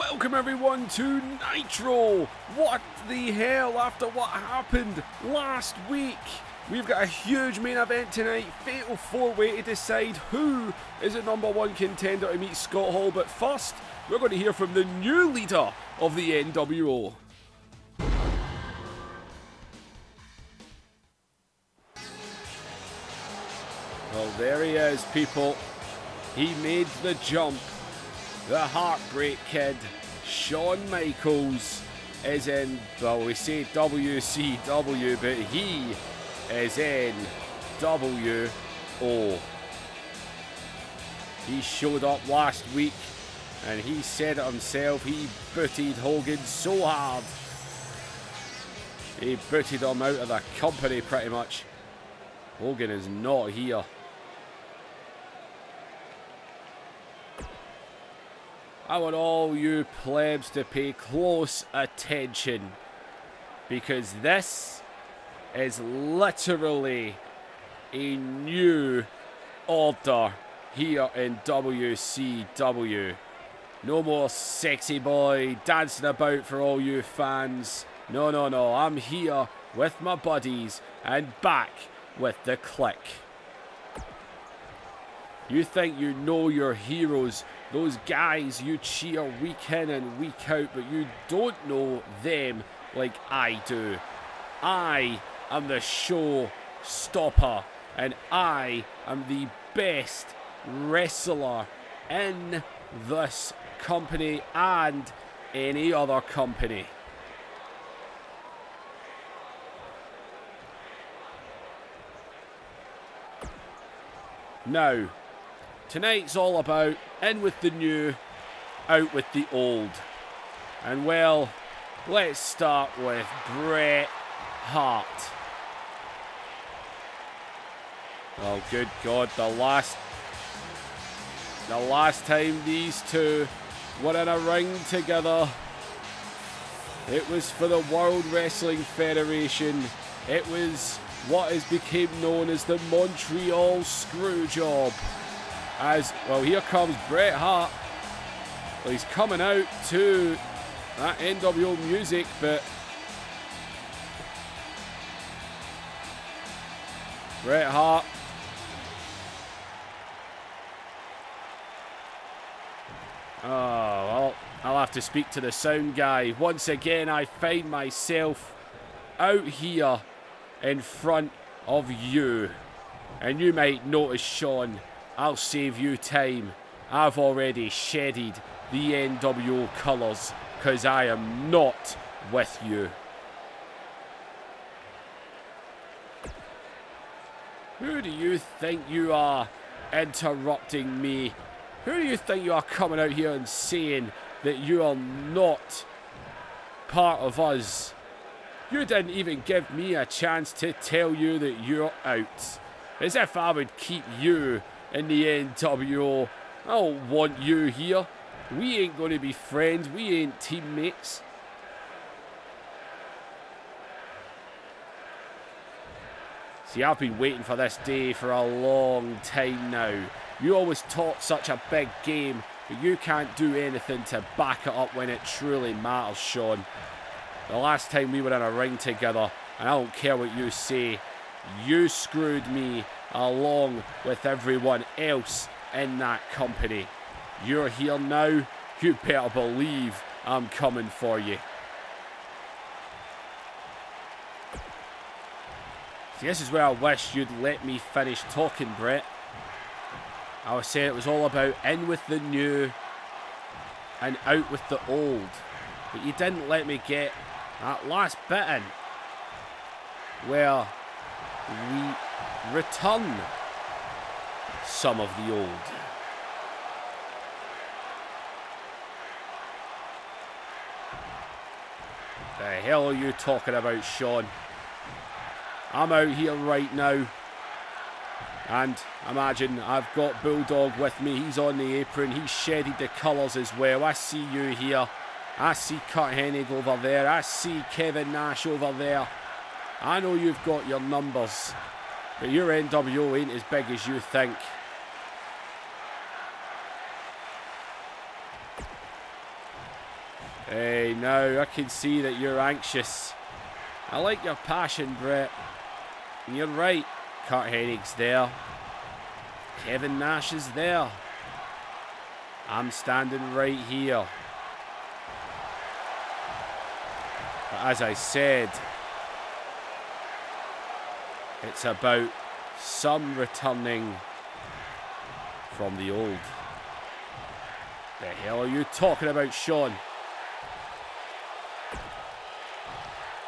Welcome everyone to Nitro! What the hell, after what happened last week? We've got a huge main event tonight, fatal 4-way to decide who is the #1 contender to meet Scott Hall, but first, we're going to hear from the new leader of the NWO. Well, there he is, people. He made the jump. The Heartbreak Kid, Shawn Michaels, is in, well, we say WCW, but he is in WO. He showed up last week, and he said it himself, he booted Hogan so hard. He booted him out of the company, pretty much. Hogan is not here. I want all you plebs to pay close attention, because this is literally a new order here in WCW. No more sexy boy dancing about for all you fans. No, no, no. I'm here with my buddies and back with the clique. You think you know your heroes, those guys you cheer week in and week out, but you don't know them like I do. I am the show stopper, and I am the best wrestler in this company and any other company. Now, tonight's all about in with the new, out with the old. And well, let's start with Bret Hart. Oh, good God, the last time these two were in a ring together, it was for the World Wrestling Federation. It was what has become known as the Montreal Screwjob. As, well, here comes Bret Hart. Well, he's coming out to that NWO music, but Bret Hart. Oh, well, I'll have to speak to the sound guy. Once again, I find myself out here in front of you. And you might notice, Sean, I'll save you time. I've already shedded the NWO colours because I am not with you. Who do you think you are interrupting me? Who do you think you are coming out here and saying that you are not part of us? You didn't even give me a chance to tell you that you're out. As if I would keep you in the NWO. I don't want you here. We ain't going to be friends. We ain't teammates. See, I've been waiting for this day for a long time now. You always talk such a big game, but you can't do anything to back it up when it truly matters, Sean. The last time we were in a ring together, and I don't care what you say, you screwed me along with everyone else in that company. You're here now, you better believe I'm coming for you. See, this is where I wish you'd let me finish talking, Bret. I was saying it was all about in with the new and out with the old. But you didn't let me get that last bit in, where we return some of the old. The hell are you talking about, Sean? I'm out here right now, and imagine I've got Bulldog with me. He's on the apron. He's shedded the colours as well. I see you here. I see Kurt Hennig over there. I see Kevin Nash over there. I know you've got your numbers, but your NWO ain't as big as you think. Hey, now I can see that you're anxious. I like your passion, Brett. And you're right. Kurt Hennig's there. Kevin Nash is there. I'm standing right here. But as I said, it's about some returning from the old. The hell are you talking about, Sean?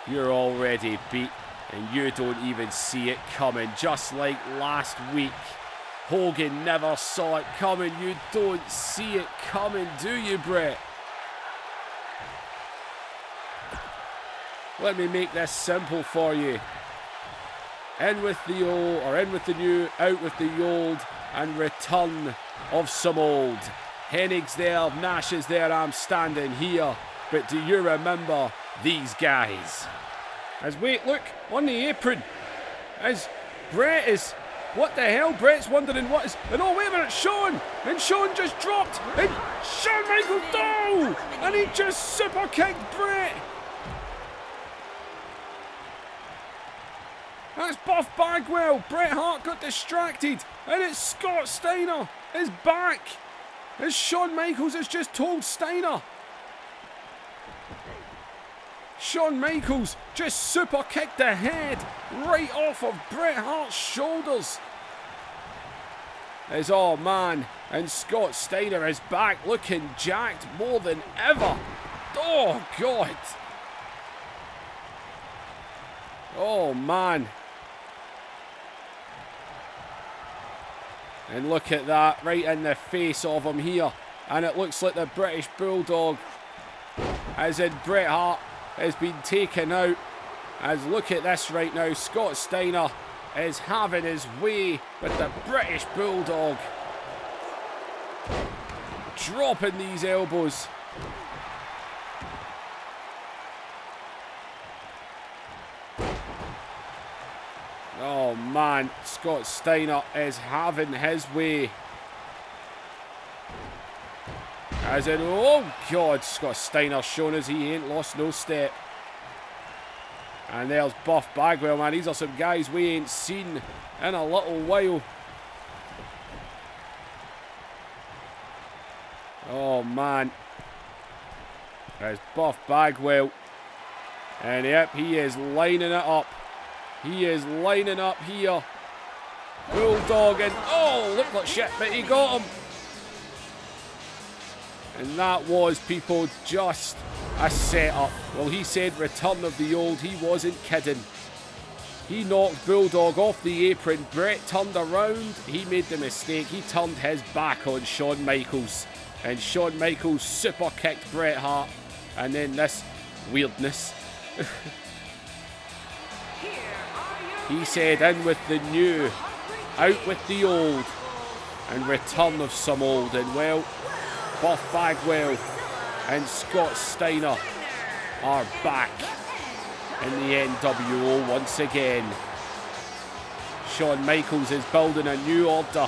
You're already beat and you don't even see it coming. Just like last week, Hogan never saw it coming. You don't see it coming, do you, Brett? Let me make this simple for you. In with the old, or in with the new, out with the old, and return of some old. Hennig's there, Nash is there, I'm standing here. But do you remember these guys? As wait, look, on the apron, as Brett is, what the hell? Brett's wondering what is, and oh, wait a minute, Shawn! And Shawn just dropped, and Shawn Michaels, no! And he just super kicked Brett! That's Buff Bagwell. Bret Hart got distracted, and it's Scott Steiner is back, as Shawn Michaels has just told Steiner. Shawn Michaels just super kicked the head right off of Bret Hart's shoulders. As oh man, and Scott Steiner is back looking jacked more than ever. Oh God. Oh man. And look at that, right in the face of him here. And it looks like the British Bulldog, as in Bret Hart, has been taken out. As look at this right now, Scott Steiner is having his way with the British Bulldog. Dropping these elbows. Oh man, Scott Steiner is having his way. As in, oh God, Scott Steiner showing us he ain't lost no step. And there's Buff Bagwell, man. These are some guys we ain't seen in a little while. Oh man. There's Buff Bagwell. And yep, he is lining it up. He is lining up here. Bulldog, and oh, looked like shit, but he got him. And that was, people, just a setup. Well, he said return of the old. He wasn't kidding. He knocked Bulldog off the apron. Brett turned around. He made the mistake. He turned his back on Shawn Michaels. And Shawn Michaels super kicked Bret Hart. And then this weirdness. He said in with the new, out with the old, and return of some old. And well, Buff Bagwell and Scott Steiner are back in the NWO once again. Shawn Michaels is building a new order,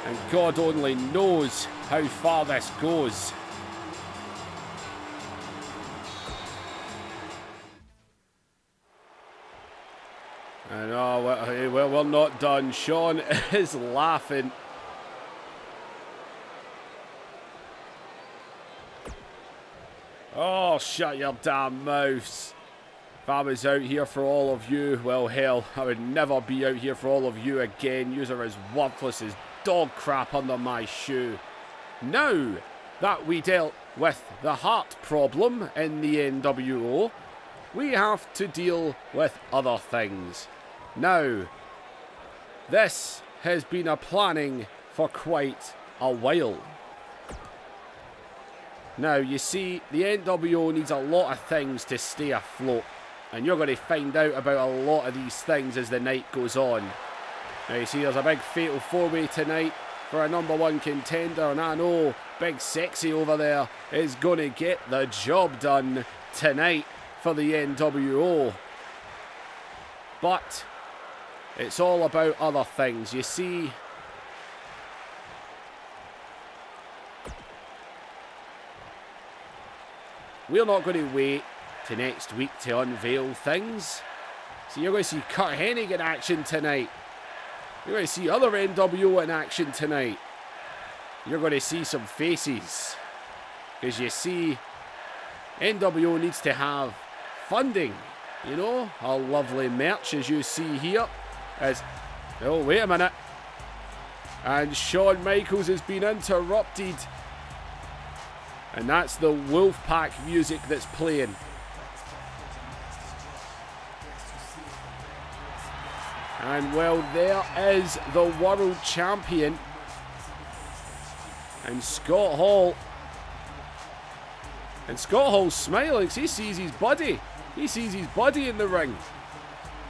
and God only knows how far this goes. And oh, well, we're not done. Shawn is laughing. Oh, shut your damn mouths. If I was out here for all of you, well, hell, I would never be out here for all of you again. Yous are as worthless as dog crap under my shoe. Now that we dealt with the heart problem in the NWO, we have to deal with other things. Now, this has been a planning for quite a while. Now, you see, the NWO needs a lot of things to stay afloat. And you're going to find out about a lot of these things as the night goes on. Now, you see, there's a big fatal four-way tonight for a #1 contender. And I know Big Sexy over there is going to get the job done tonight for the NWO. But it's all about other things. You see, we're not going to wait to next week to unveil things. So you're going to see Kurt Hennig in action tonight. You're going to see other NWO in action tonight. You're going to see some faces. Because you see, NWO needs to have funding. You know, our lovely merch, as you see here. Oh, wait a minute. And Shawn Michaels has been interrupted. And that's the Wolfpack music that's playing. And well, there is the world champion. And Scott Hall. And Scott Hall's smiling because he sees his buddy. He sees his buddy in the ring.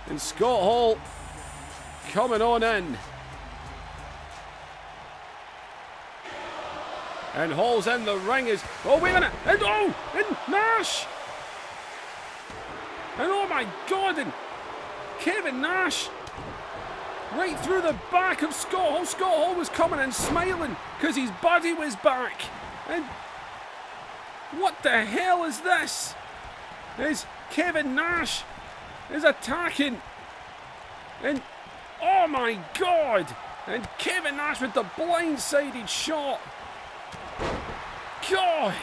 And Scott Hall coming on in. And Hall's in the ring is... Oh, wait a minute. And oh! And Nash! And oh my God! And Kevin Nash right through the back of Scott Hall. Scott Hall was coming and smiling because his buddy was back. And what the hell is this? Is Kevin Nash is attacking. And oh my God! And Kevin Nash with the blindsided shot. God!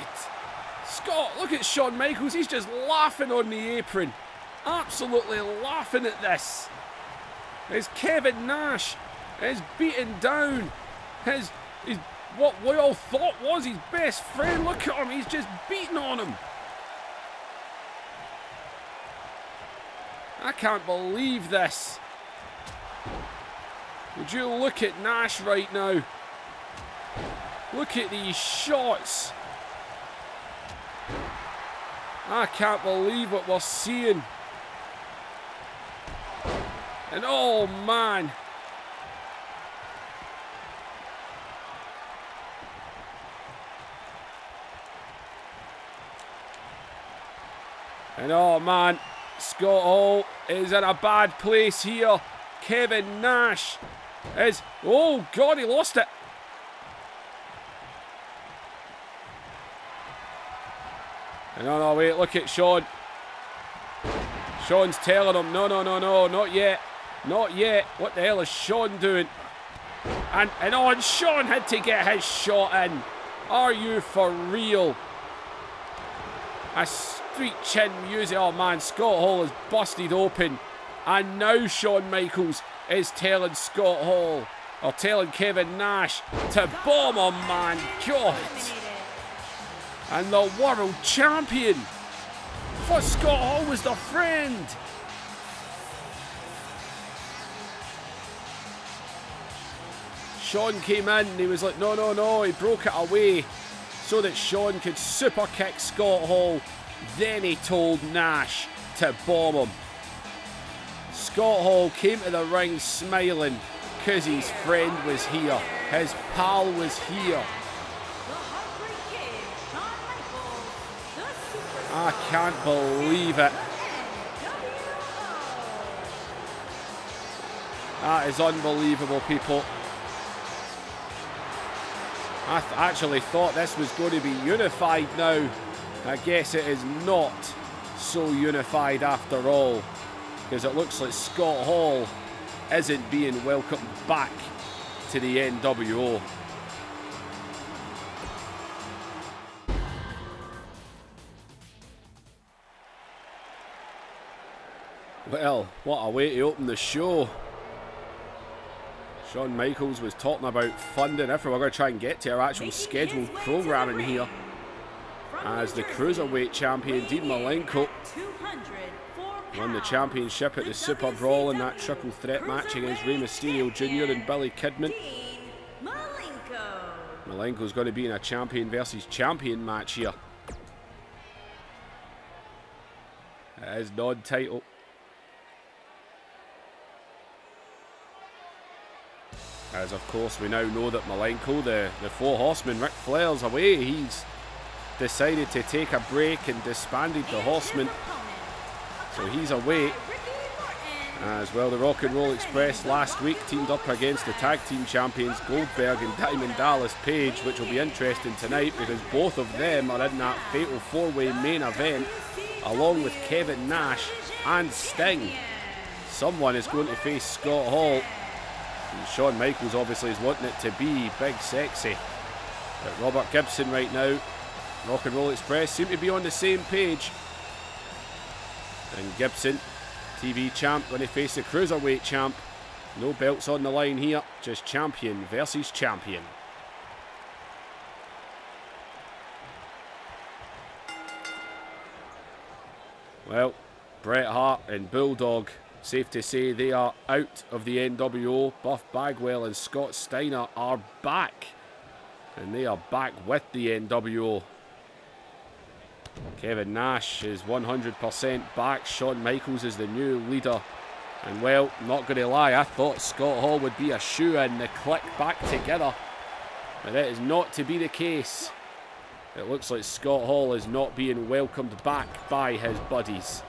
Scott, look at Shawn Michaels. He's just laughing on the apron. Absolutely laughing at this. As Kevin Nash is beaten down what we all thought was his best friend. Look at him. He's just beating on him. I can't believe this. Would you look at Nash right now? Look at these shots. I can't believe what we're seeing. And oh man. And oh man, Scott Hall is in a bad place here. Kevin Nash is... Oh God, he lost it. And no, wait, look at Shawn. Shawn's telling him, no, not yet. Not yet. What the hell is Shawn doing? And Shawn had to get his shot in. Are you for real? A street chin music. Oh man, Scott Hall is busted open. And now Shawn Michaels is telling Scott Hall, or telling Kevin Nash to bomb him, man. God. And the world champion. For Scott Hall was the friend. Shawn came in and he was like, no. He broke it away so that Shawn could super kick Scott Hall. Then he told Nash to bomb him. Scott Hall came to the ring smiling because his friend was here. His pal was here. I can't believe it. That is unbelievable, people. I actually thought this was going to be unified now. I guess it is not so unified after all, because it looks like Scott Hall isn't being welcomed back to the NWO. Well, what a way to open the show. Shawn Michaels was talking about funding. If we're going to try and get to our actual scheduled programming here, as the Cruiserweight champion Dean Malenko won the championship at the Super Brawl in that triple threat match against Rey Mysterio Jr. and Billy Kidman. Malenko's going to be in a champion versus champion match here. It is non-title. As of course we now know that Malenko, the Four Horsemen, Ric Flair's away. He's decided to take a break and disbanded the Horsemen. So he's away. As well, the Rock and Roll Express last week teamed up against the tag team champions Goldberg and Diamond Dallas Page, which will be interesting tonight because both of them are in that fatal four-way main event along with Kevin Nash and Sting. Someone is going to face Scott Hall. And Shawn Michaels obviously is wanting it to be Big Sexy. But Robert Gibson right now, Rock and Roll Express seem to be on the same page. And Gibson, TV champ, when he faced the Cruiserweight champ. No belts on the line here, just champion versus champion. Well, Bret Hart and Bulldog, safe to say they are out of the NWO. Buff Bagwell and Scott Steiner are back. And they are back with the NWO. Kevin Nash is 100% back. Shawn Michaels is the new leader. And well, not going to lie, I thought Scott Hall would be a shoe-in, the Click back together. But that is not to be the case. It looks like Scott Hall is not being welcomed back by his buddies.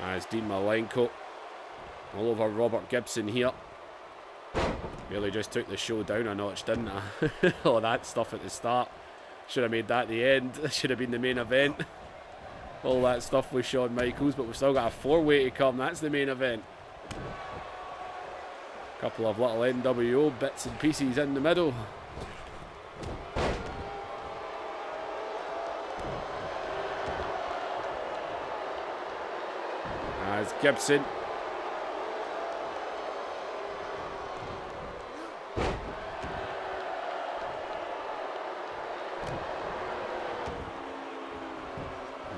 As Dean Malenko all over Robert Gibson here. Really just took the show down a notch, didn't I? All that stuff at the start. Should have made that the end. Should have been the main event. All that stuff with Shawn Michaels, but we've still got a four-way to come. That's the main event. Couple of little NWO bits and pieces in the middle. As Gibson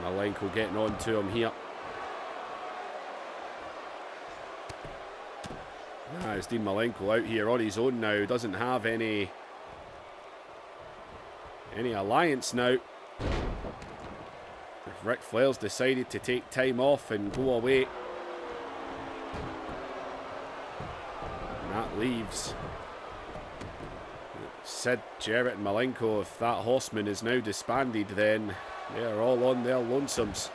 Malenko getting on to him here. It's Dean Malenko out here on his own now. Doesn't have any alliance now. Ric Flair's decided to take time off and go away. And that leaves Sid, Jarrett and Malenko. If that Horseman is now disbanded, then they're all on their lonesomes.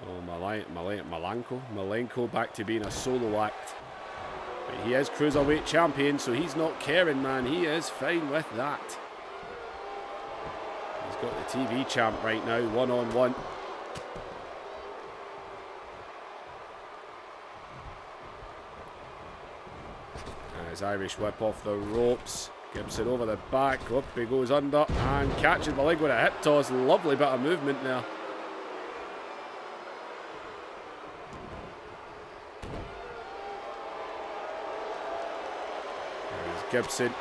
Oh, Malenko back to being a solo act. But he is Cruiserweight champion, so he's not caring, man. He is fine with that. He's got the TV champ right now, one-on-one. As Irish whip off the ropes. Gibson over the back. Up he goes under and catches the leg with a hip toss. Lovely bit of movement there. Gibson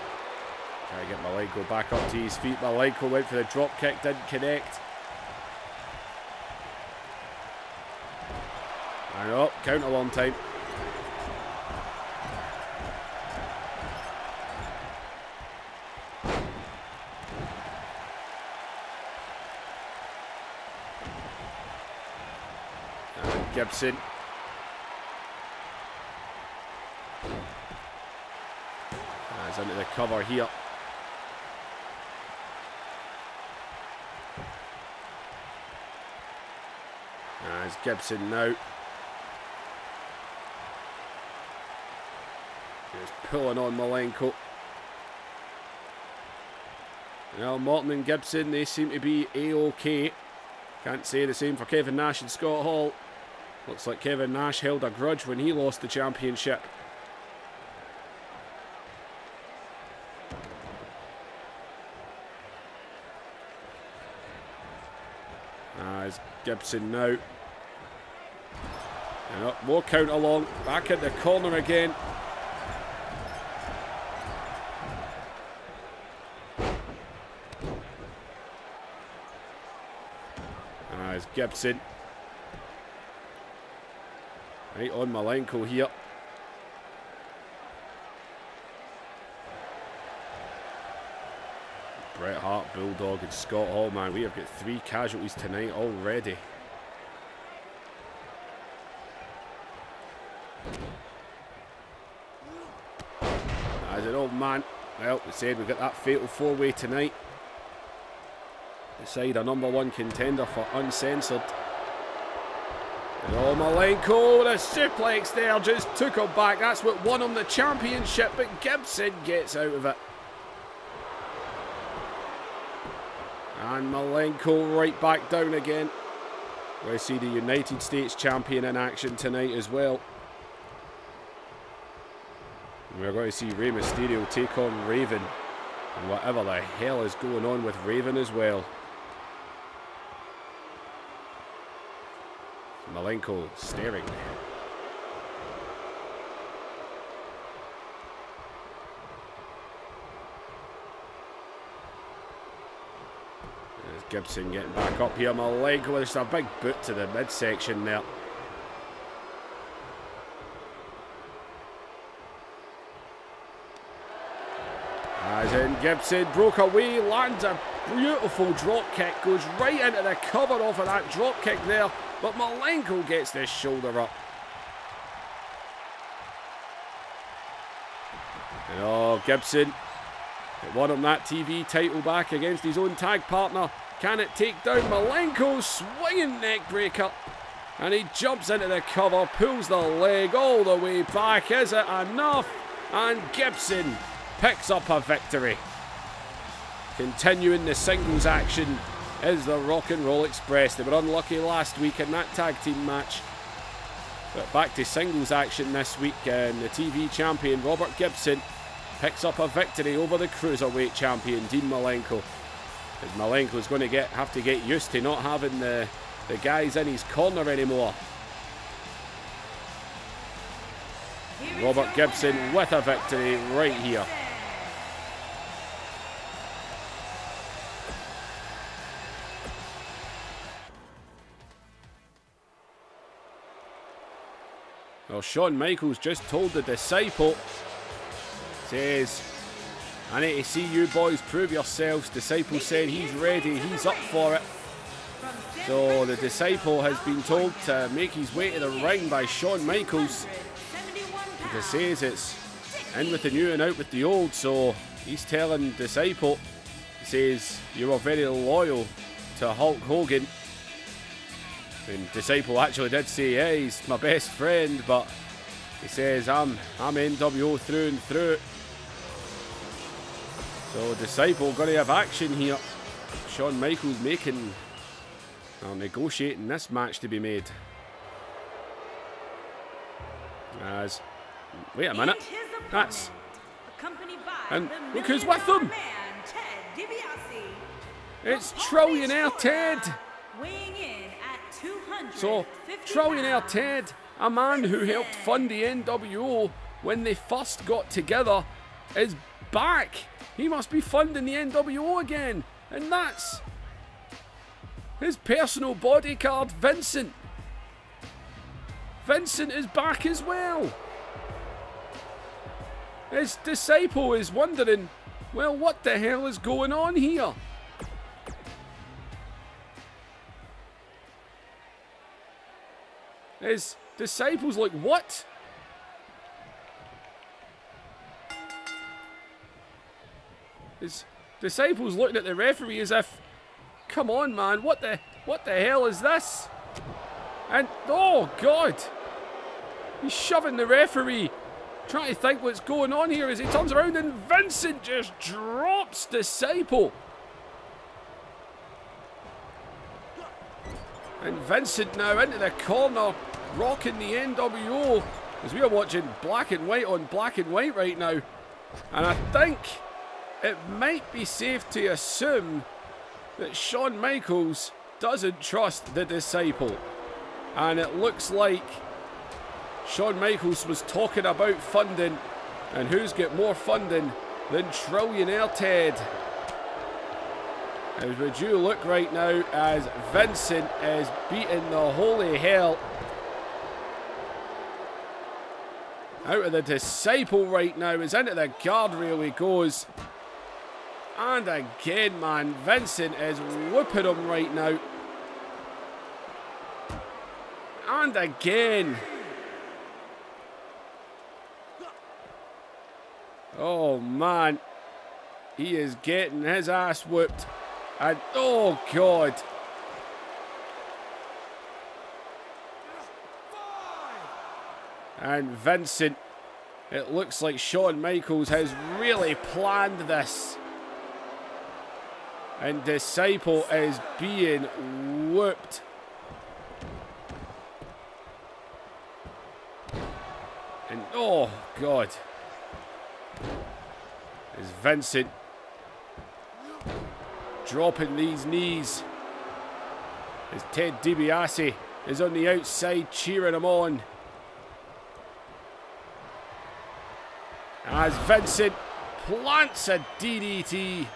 trying to get Malenko back up to his feet. Malenko went for the drop kick, didn't connect. And up, count a long time. And Gibson. Into the cover here. As Gibson now just pulling on Malenko. Now Morton and Gibson, they seem to be A-OK. Can't say the same for Kevin Nash and Scott Hall. Looks like Kevin Nash held a grudge when he lost the championship. As Gibson now. And up, more count along. Back in the corner again. As Gibson. Right on Malenko here. Bret Hart, Bulldog and Scott Hall, man. We have got 3 casualties tonight already. As an old man, well, we said we got that fatal four-way tonight. Decide a #1 contender for Uncensored. And oh, Malenko, the suplex there just took him back. That's what won him the championship, but Gibson gets out of it. And Malenko right back down again. We see the United States champion in action tonight as well. And we're going to see Rey Mysterio take on Raven. And whatever the hell is going on with Raven as well. Malenko staring. There's Gibson getting back up here. Malenko with just a big boot to the midsection there. As in Gibson broke away, lands a beautiful drop kick, goes right into the cover off of that drop kick there. But Malenko gets this shoulder up. And oh, Gibson, it won him that TV title back against his own tag partner. Can it take down Malenko? Swinging neck breaker. And he jumps into the cover, pulls the leg all the way back. Is it enough? And Gibson picks up a victory. Continuing the singles action is the Rock and Roll Express. They were unlucky last week in that tag team match. But back to singles action this week, and the TV champion Robert Gibson picks up a victory over the Cruiserweight champion Dean Malenko. As Malenko's going to have to get used to not having the guys in his corner anymore. Robert Gibson with a victory right here. Well, Shawn Michaels just told the Disciple, says, I need to see you boys prove yourselves. Disciple said he's ready, he's up for it. So the Disciple has been told to make his way to the ring by Shawn Michaels. He says it's in with the new and out with the old, so he's telling Disciple, he says, you were very loyal to Hulk Hogan. And Disciple actually did say, yeah, he's my best friend, but he says, I'm NWO through and through. So Disciple going to have action here. Shawn Michaels negotiating this match to be made. As, wait a minute, that's, and look who's with them. It's Trillionaire Ted. So, Trillionaire Ted, a man who helped fund the NWO when they first got together, is back. He must be funding the NWO again. And that's his personal bodyguard, Vincent. Vincent is back as well. His Disciple is wondering, well, what the hell is going on here? His Disciple's like, what? His Disciple's looking at the referee as if, come on, man, what the hell is this? And, oh, God. He's shoving the referee, trying to think what's going on here as he turns around and Vincent just drops Disciple. And Vincent now into the corner, rocking the NWO, as we are watching black and white on black and white right now. And I think it might be safe to assume that Shawn Michaels doesn't trust the Disciple. And it looks like Shawn Michaels was talking about funding, and who's got more funding than Trillionaire Ted. As would you look right now as Vincent is beating the holy hell out of the Disciple right now. Is into the guardrail he goes. And again, man, Vincent is whooping him right now. And again. Oh, man. He is getting his ass whooped. And, oh, God. And Vincent, it looks like Shawn Michaels has really planned this. And Disciple is being whooped. And, oh, God. Is Vincent dropping these knees. As Ted DiBiase is on the outside cheering him on. As Vincent plants a DDT.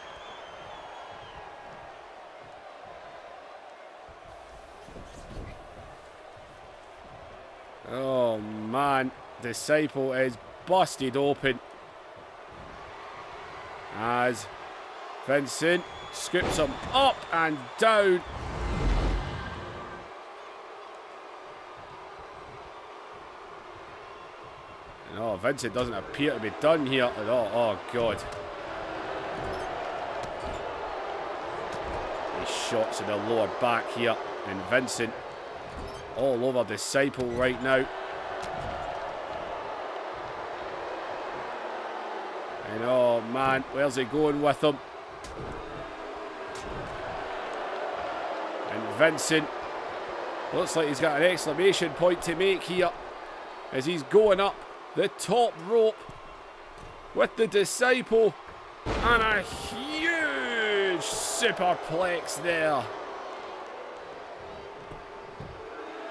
Oh man, Disciple is busted open. As Vincent scoops him up and down. And oh, Vincent doesn't appear to be done here at all. Oh, God. These shots in the lower back here. And Vincent all over Disciple right now. And oh, man, where's he going with him? And Vincent looks like he's got an exclamation point to make here as he's going up the top rope with the Disciple, and a huge superplex there.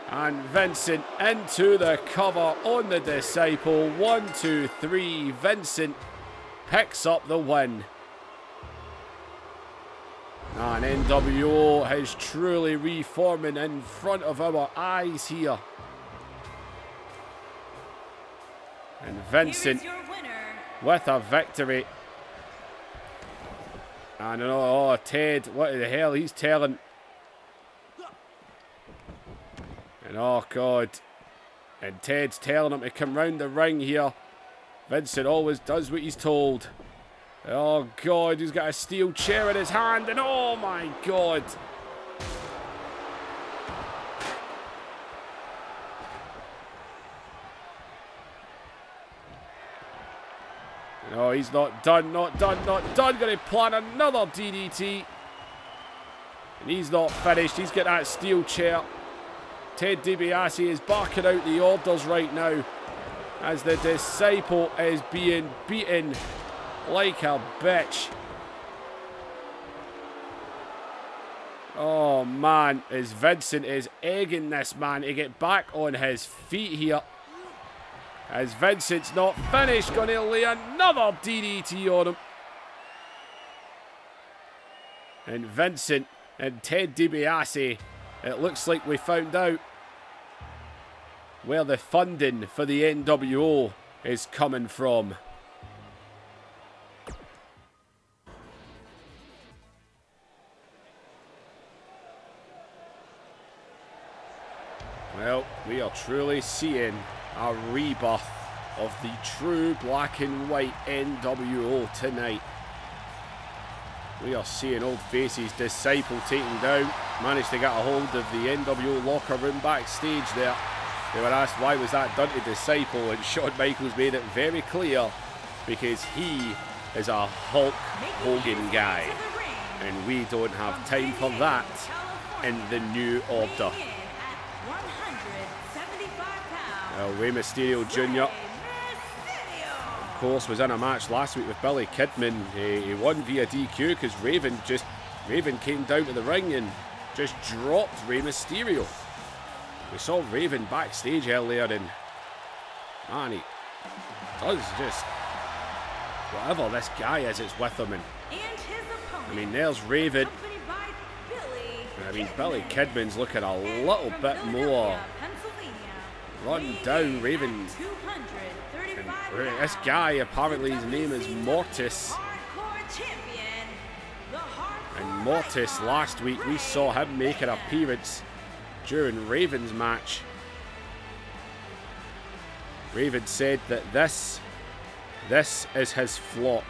And Vincent into the cover on the Disciple. 1, 2, 3. Vincent picks up the win. And NWO is truly reforming in front of our eyes here. And Vincent with a victory. And oh, Ted, what the hell he's telling. And oh, God. And Ted's telling him to come round the ring here. Vincent always does what he's told. Oh, God, he's got a steel chair in his hand. And oh, my God. No, he's not done, not done, not done. Going to plan another DDT. And he's not finished. He's got that steel chair. Ted DiBiase is barking out the orders right now as the Disciple is being beaten like a bitch. Oh, man, as Vincent is egging this man to get back on his feet here. As Vincent's not finished, going to lay another DDT on him. And Vincent and Ted DiBiase, it looks like we found out where the funding for the NWO is coming from. Well, we are truly seeing a rebirth of the true black and white NWO tonight. We are seeing old faces. Disciple taken down, managed to get a hold of the NWO locker room backstage there. They were asked why was that done to Disciple, and Shawn Michaels made it very clear because he is a Hulk Hogan guy, and we don't have time for that in the new order. Rey Mysterio Jr. of course was in a match last week with Billy Kidman. He won via DQ because Raven came down to the ring and just dropped Rey Mysterio. We saw Raven backstage earlier, and man, he does just whatever this guy is, it's with him. And I mean, there's Raven. I mean, Billy Kidman's looking a little bit more run down. Raven, and this guy, apparently his name is Mortis, and Mortis last week we saw him make an appearance during Raven's match. Raven said that this This is his flock.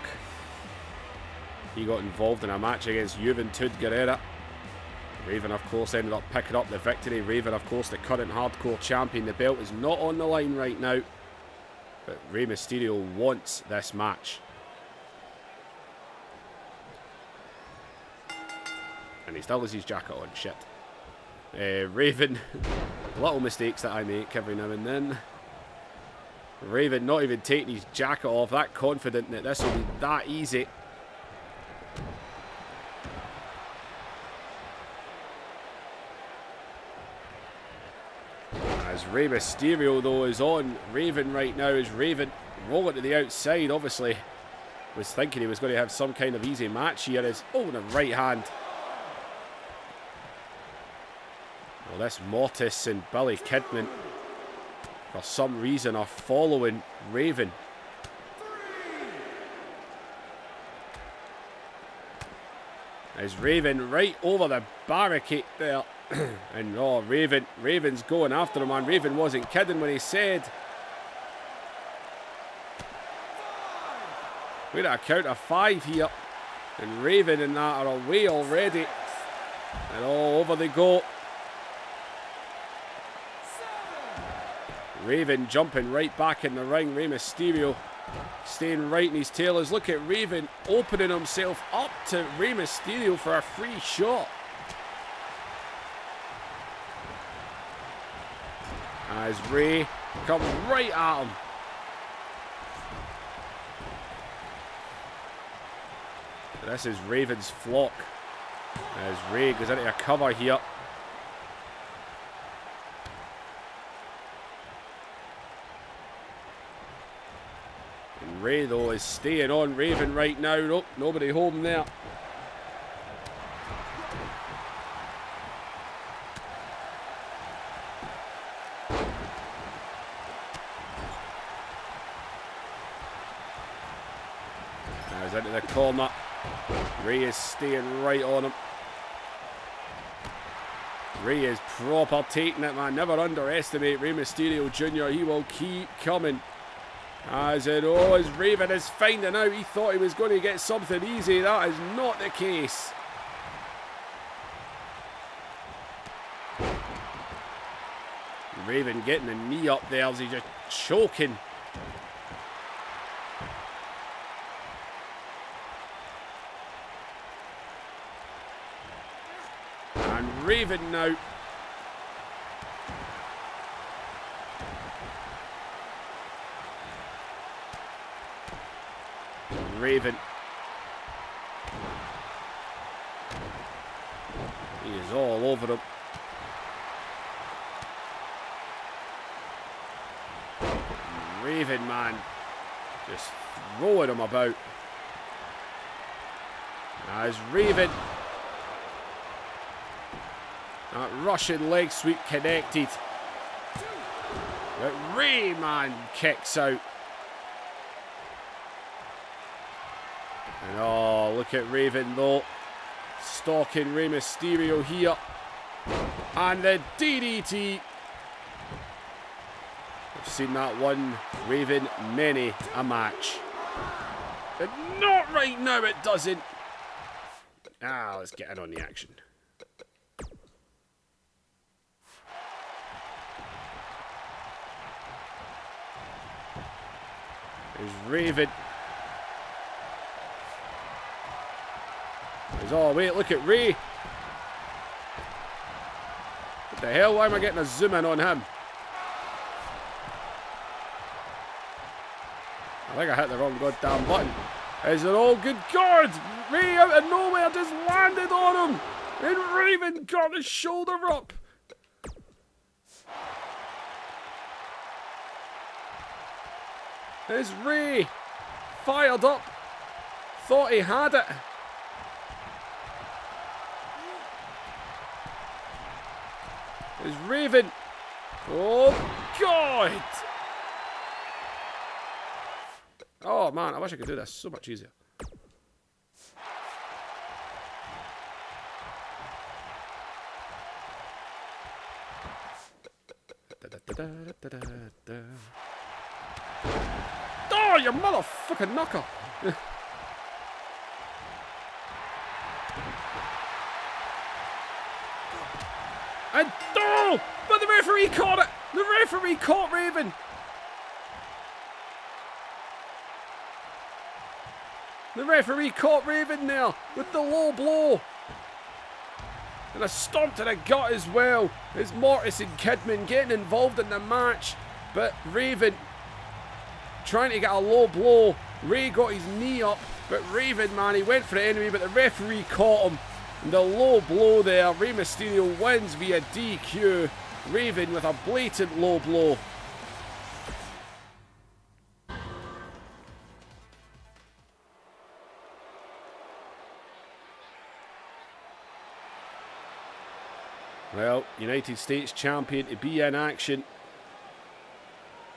He got involved in a match against Juventud Guerrera. Raven, of course, ended up picking up the victory. Raven, of course, the current hardcore champion. The belt is not on the line right now. But Rey Mysterio wants this match. And he still has his jacket on. Shit. Raven. Little mistakes that I make every now and then. Raven not even taking his jacket off. That confident that this will be that easy. As Rey Mysterio, though, is on Raven right now, as Raven rolling to the outside, obviously was thinking he was going to have some kind of easy match here. Is the right hand. Well, this Mortis and Billy Kidman, for some reason, are following Raven. As Raven right over the barricade there. And Raven's going after him, and Raven wasn't kidding when he said we're at a count of 5 here. And Raven and that are away already. And over they go. Raven jumping right back in the ring. Rey Mysterio staying right in his tailors. Look at Raven opening himself up to Rey Mysterio for a free shot. As Rey comes right at him. This is Raven's flock. As Rey goes into a cover here. And Rey, though, is staying on Raven right now. Nope, nobody home there. Into the corner. Rey is staying right on him. Rey is proper taking it, man. Never underestimate Rey Mysterio Jr. He will keep coming. As Raven is finding out. He thought he was going to get something easy. That is not the case. Raven getting the knee up there as he's just choking. Raven now. Raven. He is all over him. Raven, man. Just throwing him about. As Raven. That Russian leg sweep connected. But Rey, man, kicks out. And look at Raven, though. Stalking Rey Mysterio here. And the DDT. I've seen that one, Raven, many a match. But not right now, it doesn't. Let's get in on the action. There's Raven. Wait, look at Rey. What the hell? Why am I getting a zoom in on him? I think I hit the wrong goddamn button. Is it all good? God! Rey out of nowhere just landed on him! And Raven got his shoulder up! There's Rey, fired up, thought he had it. There's Raven. Oh, God. Oh, man, I wish I could do this so much easier. Oh, you motherfucking knucker. And oh, but the referee caught it. The referee caught Raven. The referee caught Raven there with the low blow. And a stomp to the gut as well. It's Mortis and Kidman getting involved in the match. But Raven trying to get a low blow. Ray got his knee up. But Raven, man, he went for it anyway. But the referee caught him. And the low blow there. Rey Mysterio wins via DQ. Raven with a blatant low blow. Well, United States champion to be in action.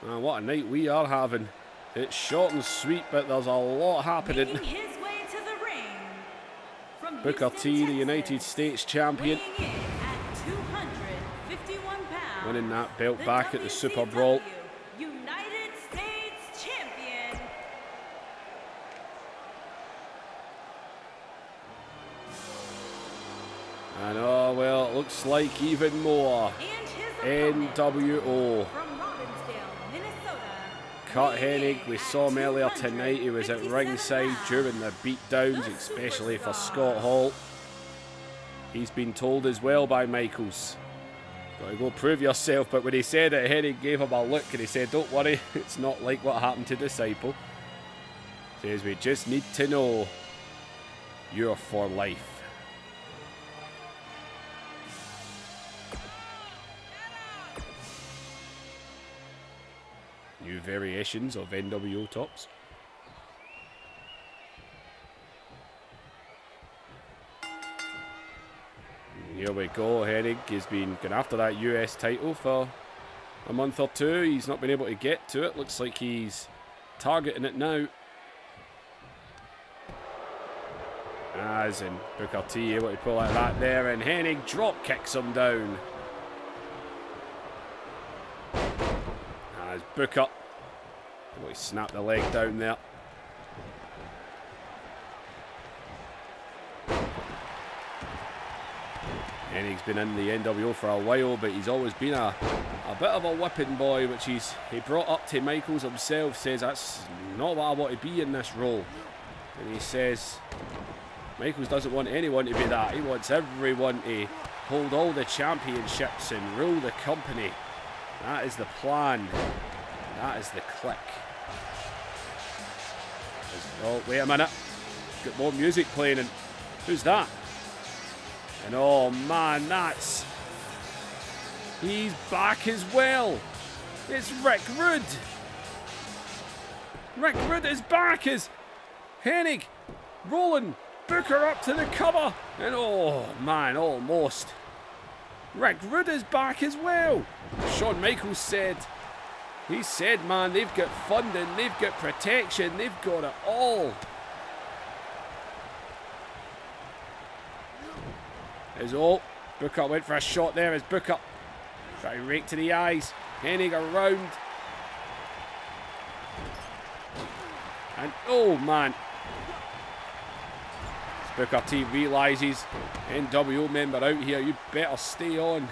Oh, what a night we are having. It's short and sweet, but there's a lot happening. Making his way to the ring, from Booker Houston, T, the Texas, United States champion. weighing in at 251 pounds, Winning that belt back at the Super Brawl. United States champion. And oh, well, it looks like even more. And his NWO. from Robbinsdale, Minnesota. Kurt Hennig, we saw him earlier tonight. He was at ringside during the beatdowns, especially for Scott Hall. He's been told as well by Michaels, got to go prove yourself. But when he said it, Hennig gave him a look and he said, don't worry, it's not like what happened to Disciple. Says, we just need to know you're for life. New variations of NWO tops. Here we go. Hennig has been going after that US title for a month or two. He's not been able to get to it. Looks like he's targeting it now. As in Booker T able to pull out that there, and Hennig drop kicks him down. As Booker able to snap the leg down there. Hennig's been in the NWO for a while, but he's always been a bit of a whipping boy, which he brought up to Michaels himself. Says that's not what I want to be in this role, and he says Michaels doesn't want anyone to be that. He wants everyone to hold all the championships and rule the company. That is the plan. That is the click. Oh, wait a minute. Got more music playing, and who's that? And oh man, that's... he's back as well. It's Rick Rude. Rick Rude is back as Hennig rolling Booker up to the cover. And oh man, almost. Rick Rude is back as well. Shawn Michaels said, he said, man, they've got funding, they've got protection, they've got it all. As oh, Booker went for a shot there as Booker trying to rake to the eyes. Hennig around. And oh man. As Booker T realises, NWO member out here, you better stay on.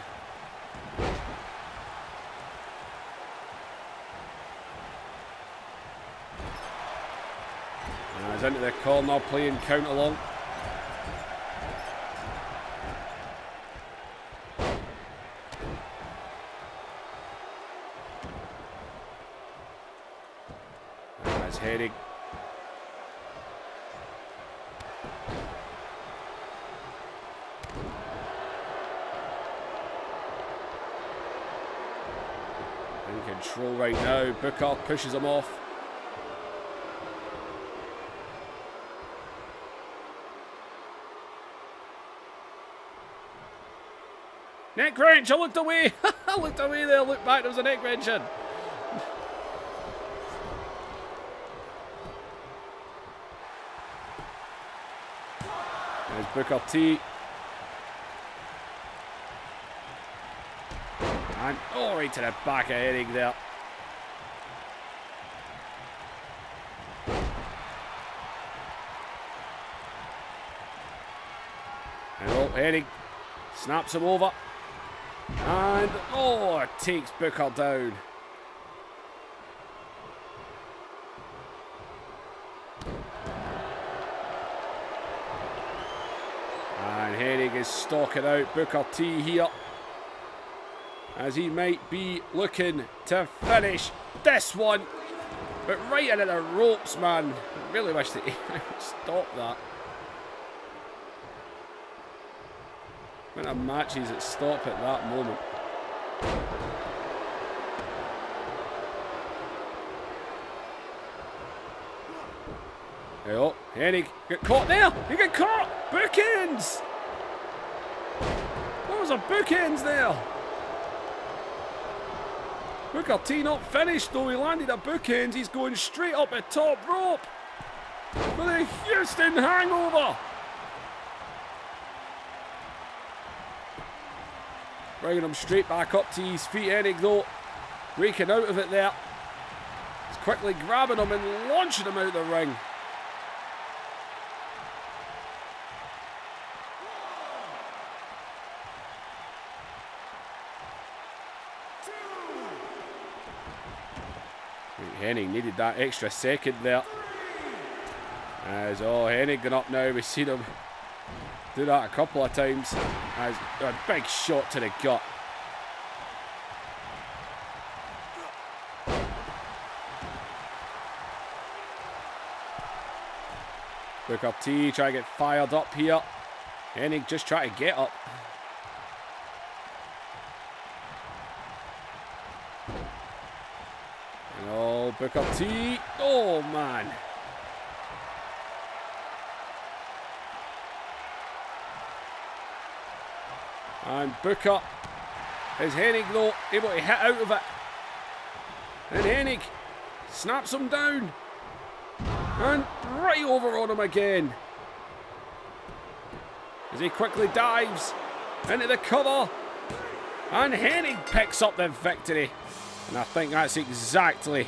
He's into the corner playing count along. That's Hennig. In control right now. Booker pushes him off. Neck wrench, I looked away. I looked away there, looked back, there was a neck wrench in. There's Booker T. And oh, right to the back of Hennig there. And oh, Hennig snaps him over. And oh, it takes Booker down. And Hennig is stalking out Booker T here, as he might be looking to finish this one. But right into the ropes, man. I really wish that he would stop that. When a matches that stop at that moment. Oh, Hennig got caught there. He got caught. Bookends. What was a bookends there? Booker T not finished though. He landed a bookends. He's going straight up the top rope for the Houston Hangover. Bringing him straight back up to his feet. Hennig though, breaking out of it there. He's quickly grabbing him and launching him out of the ring. Hennig needed that extra second there. As oh, Hennig going up now. We've seen him do that a couple of times. As a big shot to the gut. Booker T trying to get fired up here. Hennig just trying to get up. And oh, Booker T. Oh, man. And Booker is Hennig though able to hit out of it. And Hennig snaps him down. And right over on him again. As he quickly dives into the cover. And Hennig picks up the victory. And I think that's exactly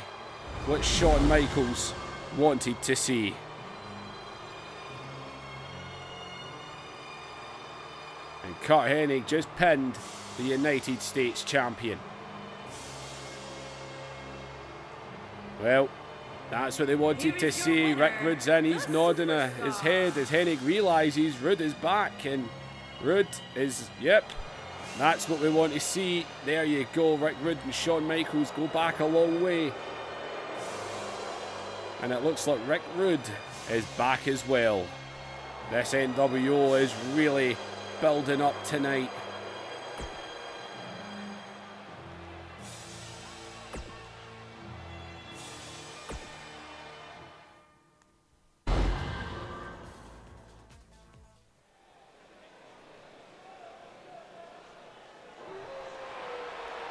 what Shawn Michaels wanted to see. And Kurt Hennig just pinned the United States champion. Well, that's what they wanted to see. Rick Rude's in. He's nodding his head as Hennig realises Rude is back. And Rude is, yep, that's what we want to see. There you go. Rick Rude and Shawn Michaels go back a long way. And it looks like Rick Rude is back as well. This NWO is really building up tonight.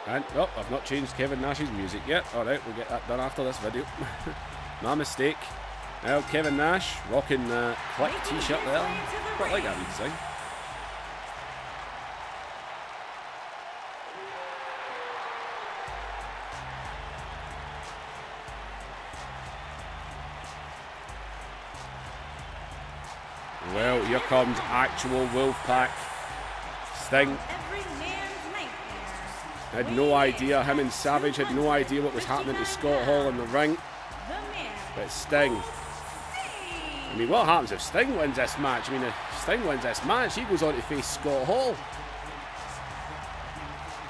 And, oh, I've not changed Kevin Nash's music yet. Alright, we'll get that done after this video. My mistake. Now, Kevin Nash rocking the Click t-shirt there. Quite like that redesign. Well, here comes actual Wolfpack. Sting had no idea, him and Savage had no idea what was happening to Scott Hall in the ring. But Sting, I mean, what happens if Sting wins this match? I mean, if Sting wins this match, he goes on to face Scott Hall.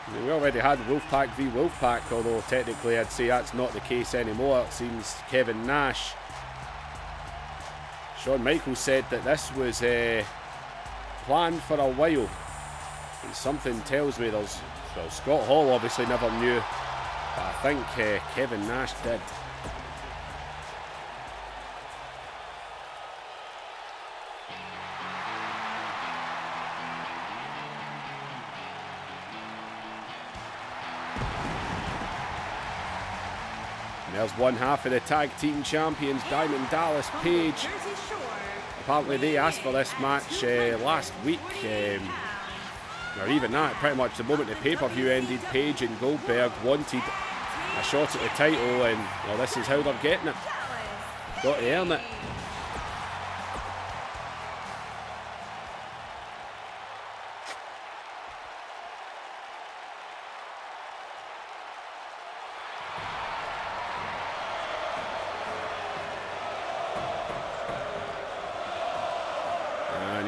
I mean, we already had Wolfpack v Wolfpack, although technically I'd say that's not the case anymore. It seems Kevin Nash. Shawn Michaels said that this was planned for a while. And something tells me there's... Well, Scott Hall obviously never knew, but I think Kevin Nash did. And there's one half of the tag team champions, Diamond Dallas Page. Apparently they asked for this match last week. Or even that, pretty much the moment the pay-per-view ended, Page and Goldberg wanted a shot at the title, and well, this is how they're getting it. Got to earn it.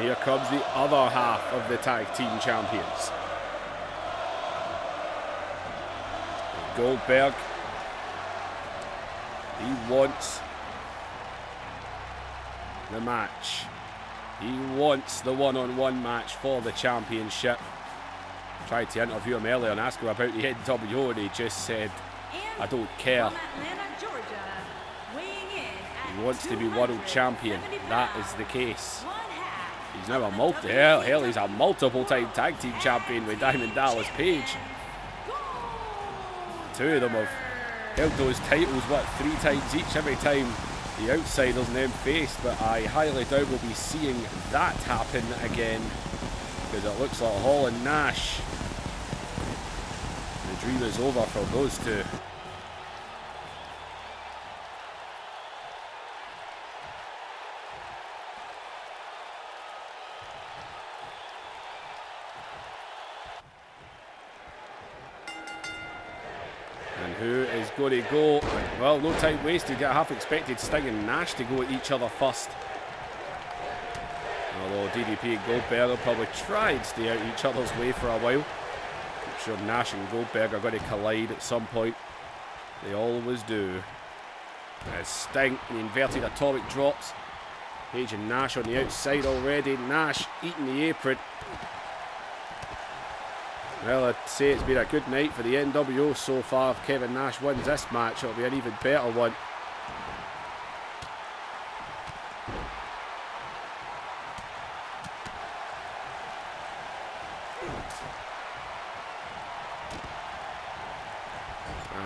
here comes the other half of the tag team champions. Goldberg. He wants the match. He wants the one-on-one match for the championship. Tried to interview him earlier and ask him about the NWO, and he just said, I don't care. He wants to be world champion. That is the case. He's now a hell, he's a multiple-time tag team champion with Diamond Dallas Page. Two of them have held those titles, what, 3 times each, every time the outsiders and them faced, but I highly doubt we'll be seeing that happen again, because it looks like Hall and Nash. The dream is over for those two. And who is going to go? Well, no time wasted. I half expected Sting and Nash to go at each other first. Although DDP and Goldberg will probably try and stay out each other's way for a while. I'm sure Nash and Goldberg are going to collide at some point. They always do. As Sting, the inverted atomic drops. Page and Nash on the outside already. Nash eating the apron. Well, I'd say it's been a good night for the NWO so far. If Kevin Nash wins this match, it'll be an even better one.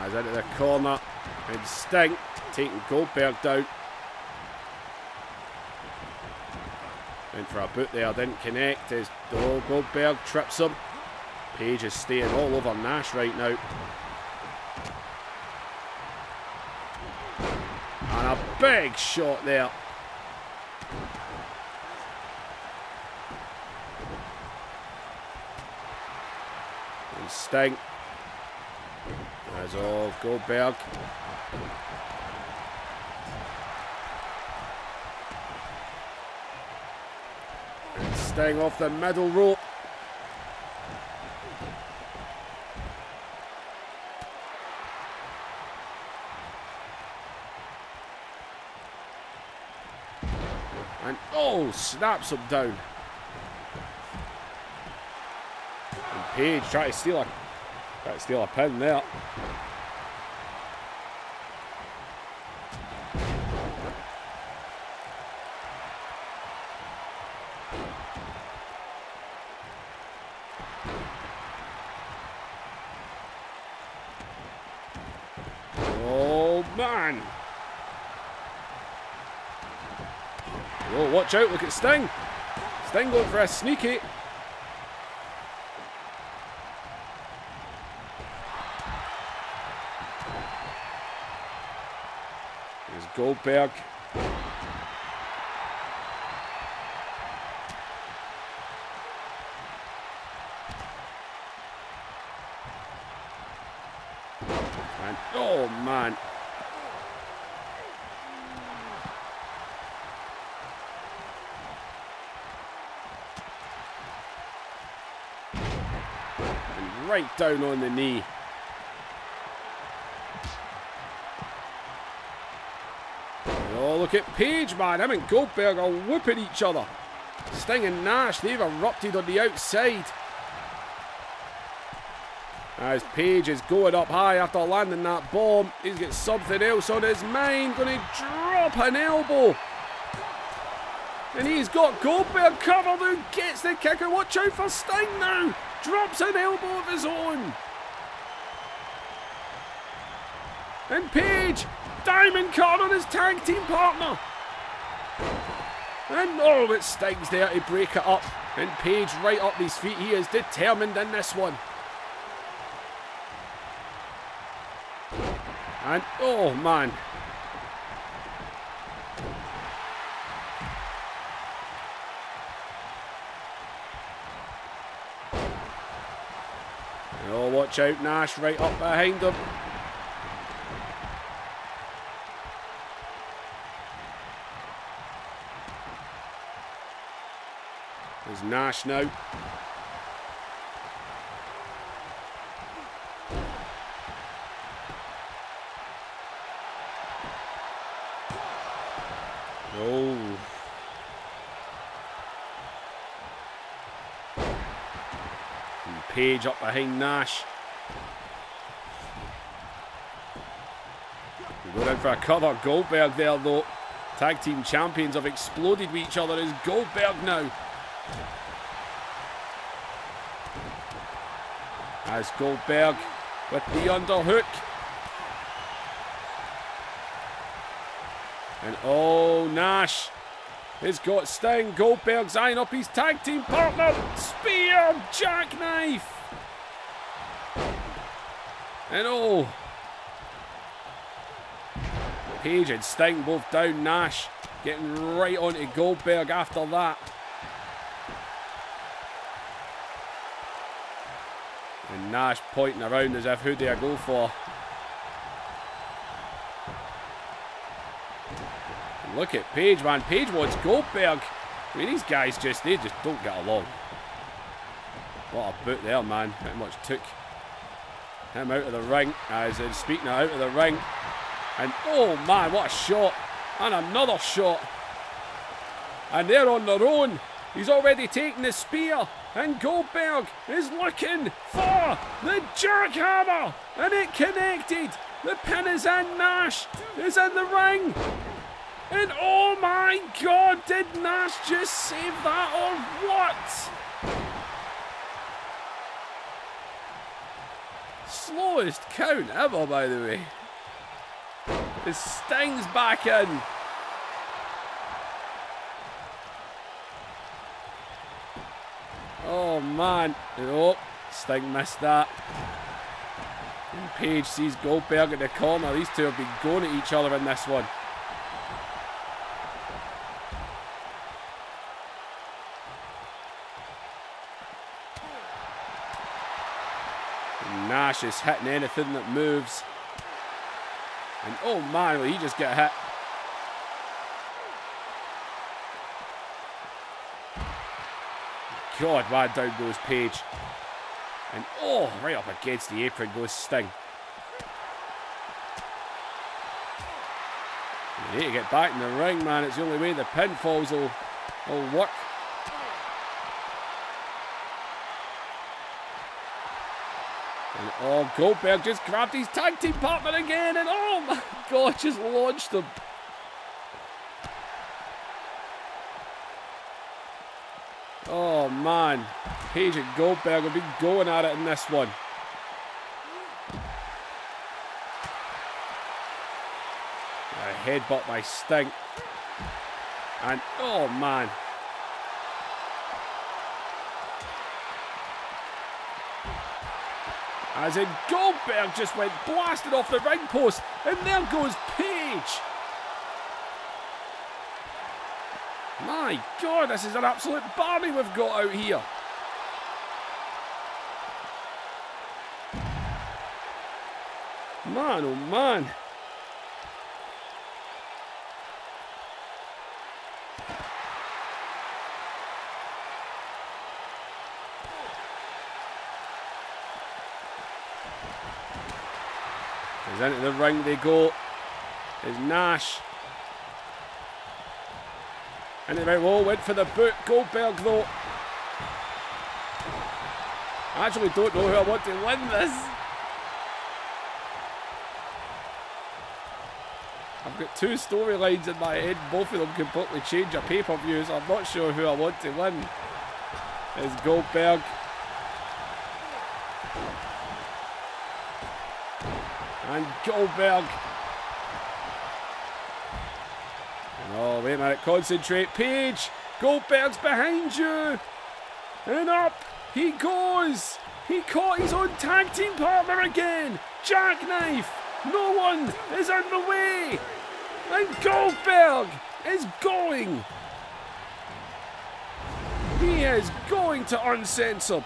He's into the corner. And Sting taking Goldberg down. Went for a boot there, didn't connect. As Goldberg trips him. Page is staying all over Nash right now. And a big shot there. And Sting. There's all Goldberg. And Sting off the middle rope. And oh, snaps him down. And Page trying to steal a pin there. Oh man. Oh, watch out, look at Sting. Sting going for a sneaky. There's Goldberg. And oh man. Right down on the knee. Oh, look at Page, man. Him and Goldberg are whooping each other. Sting and Nash, they've erupted on the outside. As Page is going up high after landing that bomb. He's got something else on his mind. Going to drop an elbow. And he's got Goldberg covered, who gets the kicker. Watch out for Sting now. Drops an elbow of his own. And Page, diamond card on his tag team partner. And oh, it Sting's there to break it up. And Page right up his feet. He is determined in this one. And oh man. Oh, watch out, Nash right up behind him. There's Nash now. Oh. And Page up behind Nash. Going in for a cover. Goldberg there though. Tag team champions have exploded with each other. Is Goldberg now. As Goldberg with the underhook. And oh, Nash has got Sting. Goldberg's eyeing up his tag team partner. Spear, jackknife. And oh. Page and Sting both down. Nash getting right onto Goldberg after that. And Nash pointing around as if who do I go for? And look at Page, man. Page wants Goldberg. I mean, these guys they just don't get along. What a boot there, man. Pretty much took him out of the ring. As in speaking of out of the ring. And oh man, what a shot. And another shot. And they're on their own. He's already taken the spear. And Goldberg is looking for the jackhammer. And it connected. The pin is in. Nash is in the ring. And oh my God, did Nash just save that or what? Slowest count ever, by the way. The Sting's back in. Oh man. Oh, Sting missed that. And Page sees Goldberg in the corner. These two have been going at each other in this one. And Nash is hitting anything that moves. And oh man, will he just get hit? God, man, down goes Page. And oh, right up against the apron goes Sting. You need to get back in the ring, man. It's the only way the pinfalls will work. And oh, Goldberg just grabbed his tag team partner again. And oh my God, just launched him. Oh man, Page and Goldberg have been going at it in this one. A headbutt by Sting. And oh man. As in Goldberg just went blasted off the ring post. And there goes Page. My God, this is an absolute barney we've got out here. Man, oh man. As into the ring they go. Is Nash. And they went for the boot. Goldberg though. I actually don't know who I want to win this. I've got two storylines in my head. Both of them completely change a pay-per-view, so I'm not sure who I want to win. Is Goldberg. And Goldberg. Oh, wait a minute. Concentrate. Page. Goldberg's behind you. And up he goes. He caught his own tag team partner again. Jackknife. No one is in the way. And Goldberg is going. He is going to Uncensored.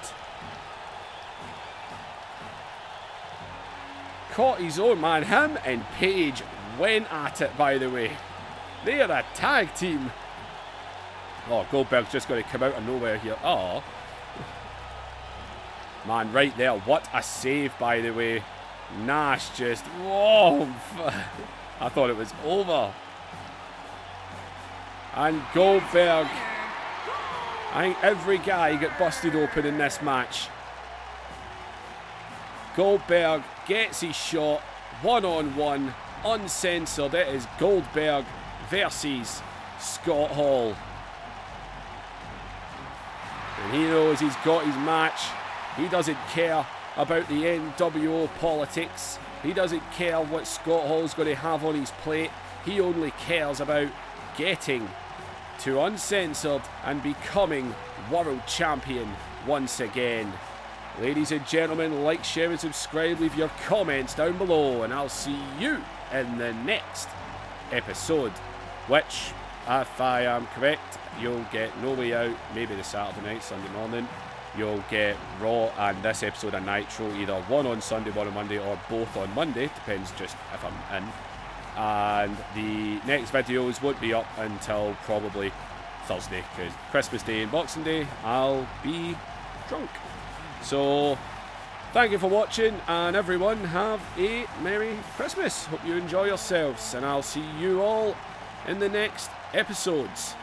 Caught his own man. Him and Page went at it, by the way. They are a tag team. Oh, Goldberg's just going to come out of nowhere here. Oh. Man, right there. What a save, by the way. Nash just... Whoa. I thought it was over. And Goldberg... I think every guy got busted open in this match. Goldberg gets his shot. One-on-one. Uncensored. It is Goldberg versus Scott Hall. And he knows he's got his match. He doesn't care about the NWO politics. He doesn't care what Scott Hall's going to have on his plate. He only cares about getting to Uncensored and becoming world champion once again. Ladies and gentlemen, like, share and subscribe. Leave your comments down below and I'll see you in the next episode, which, if I am correct, you'll get No Way Out maybe the Saturday night, Sunday morning. You'll get Raw and this episode of Nitro, either one on Sunday, one on Monday, or both on Monday. Depends just if I'm in. And the next videos won't be up until probably Thursday, because Christmas Day and Boxing Day I'll be drunk. So thank you for watching, and everyone have a Merry Christmas. Hope you enjoy yourselves, and I'll see you all in the next episodes.